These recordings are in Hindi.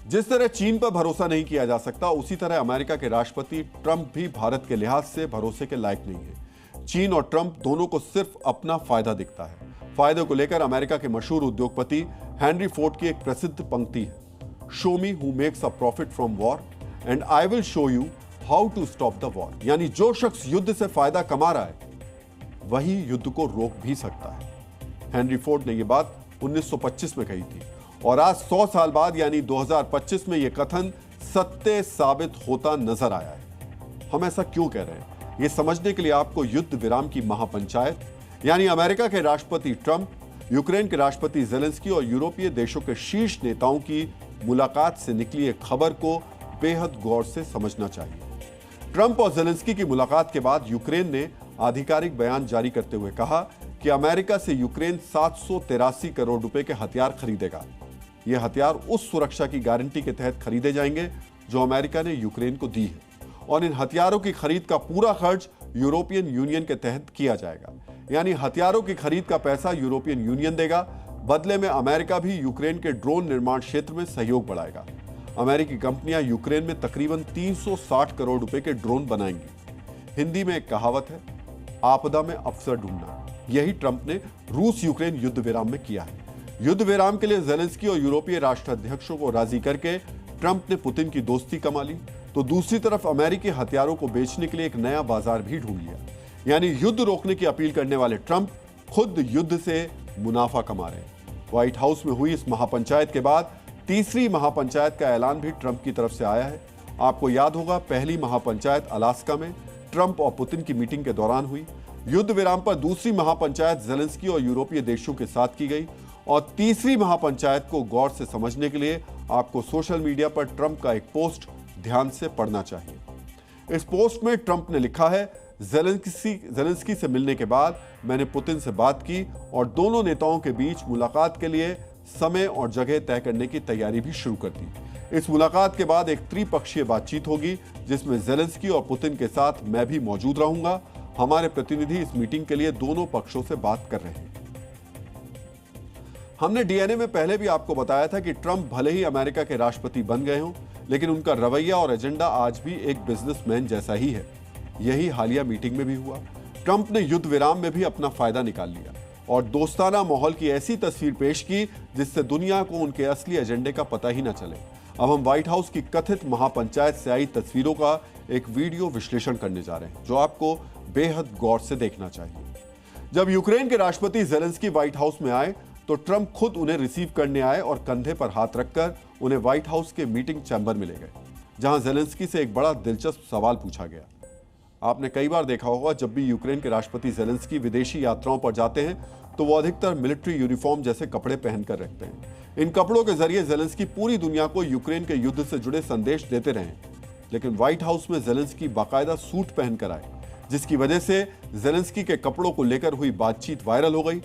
जिस तरह चीन पर भरोसा नहीं किया जा सकता, उसी तरह अमेरिका के राष्ट्रपति ट्रंप भी भारत के लिहाज से भरोसे के लायक नहीं है। चीन और ट्रंप दोनों को सिर्फ अपना फायदा दिखता है। फायदे को लेकर अमेरिका के मशहूर उद्योगपति हेनरी फोर्ड की एक प्रसिद्ध पंक्ति है, show me who makes a profit from war and I will show you how to stop the war. यानी जो शख्स युद्ध से फायदा कमा रहा है वही युद्ध को रोक भी सकता है। हेनरी फोर्ड ने यह बात 1925 में कही थी और आज 100 साल बाद यानी 2025 में यह कथन सत्य साबित होता नजर आया है। हम ऐसा क्यों कह रहे हैं, यह समझने के लिए आपको युद्ध विराम की महापंचायत यानी अमेरिका के राष्ट्रपति ट्रंप, यूक्रेन के राष्ट्रपति जेलेंस्की और यूरोपीय देशों के शीर्ष नेताओं की मुलाकात से निकली एक खबर को बेहद गौर से समझना चाहिए। ट्रंप और जेलेंस्की की मुलाकात के बाद यूक्रेन ने आधिकारिक बयान जारी करते हुए कहा कि अमेरिका से यूक्रेन 783 करोड़ रुपए के हथियार खरीदेगा। ये हथियार उस सुरक्षा की गारंटी के तहत खरीदे जाएंगे जो अमेरिका ने यूक्रेन को दी है और इन हथियारों की खरीद का पूरा खर्च यूरोपियन यूनियन के तहत किया जाएगा। यानी हथियारों की खरीद का पैसा यूरोपियन यूनियन देगा, बदले में अमेरिका भी यूक्रेन के ड्रोन निर्माण क्षेत्र में सहयोग बढ़ाएगा। अमेरिकी कंपनियां यूक्रेन में तकरीबन 360 करोड़ रुपए के ड्रोन बनाएंगी। हिंदी में एक कहावत है, आपदा में अवसर ढूंढना। यही ट्रंप ने रूस यूक्रेन युद्ध विराम में किया है। युद्ध विराम के लिए जेलेंस्की और यूरोपीय राष्ट्राध्यक्षों को राजी करके ट्रंप ने पुतिन की दोस्ती कमा ली, तो दूसरी तरफ अमेरिकी हथियारों को बेचने के लिए एक नया बाजार भी ढूंढ लिया। यानी युद्ध रोकने की अपील करने वाले ट्रंप खुद युद्ध से मुनाफा कमा रहे हैं। व्हाइट हाउस में हुई इस महापंचायत के बाद तीसरी महापंचायत का ऐलान भी ट्रंप की तरफ से आया है। आपको याद होगा, पहली महापंचायत अलास्का में ट्रंप और पुतिन की मीटिंग के दौरान हुई। युद्ध विराम पर दूसरी महापंचायत जेलेंस्की और यूरोपीय देशों के साथ की गई और तीसरी महापंचायत को गौर से समझने के लिए आपको सोशल मीडिया पर ट्रंप का एक पोस्ट ध्यान से पढ़ना चाहिए। इस पोस्ट में ट्रंप ने लिखा है, जेलेंस्की से मिलने के बाद मैंने पुतिन से बात की और दोनों नेताओं के बीच मुलाकात के लिए समय और जगह तय करने की तैयारी भी शुरू कर दी। इस मुलाकात के बाद एक त्रिपक्षीय बातचीत होगी जिसमें जेलेंस्की और पुतिन के साथ मैं भी मौजूद रहूंगा। हमारे प्रतिनिधि इस मीटिंग के लिए दोनों पक्षों से बात कर रहे हैं। हमने डीएनए में पहले भी आपको बताया था कि ट्रंप भले ही अमेरिका के राष्ट्रपति बन गए हों, लेकिन उनका रवैया और एजेंडा आज भी एक बिजनेसमैन जैसा ही है। यही हालिया मीटिंग में भी हुआ। ट्रंप ने युद्ध विराम में भी अपना फायदा निकाल लिया और दोस्ताना माहौल की ऐसी तस्वीर पेश की जिससे दुनिया को उनके असली एजेंडे का पता ही न चले। अब हम व्हाइट हाउस की कथित महापंचायत से आई तस्वीरों का एक वीडियो विश्लेषण करने जा रहे हैं जो आपको बेहद गौर से देखना चाहिए। जब यूक्रेन के राष्ट्रपति जेलेंस्की व्हाइट हाउस में आए तो ट्रंप खुद उन्हें रिसीव करने आए और कंधे पर हाथ रखकर उन्हें व्हाइट हाउस के मीटिंग चैम्बर में ले गए, जहां जेलेंस्की से एक बड़ा दिलचस्प सवाल पूछा गया। आपने कई बार देखा होगा, जब भी यूक्रेन के राष्ट्रपति जेलेंस्की विदेशी यात्राओं पर जाते हैं तो वो अधिकतर मिलिट्री यूनिफॉर्म जैसे कपड़े पहनकर रखते हैं। इन कपड़ों के जरिए जेलेंस्की पूरी दुनिया को यूक्रेन के युद्ध से जुड़े संदेश देते रहे। लेकिन व्हाइट हाउस में जेलेंस्की बाकायदा सूट पहनकर आए, जिसकी वजह से जेलेंस्की के कपड़ों को लेकर हुई बातचीट वायरल हो गई।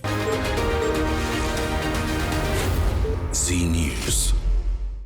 Zee News.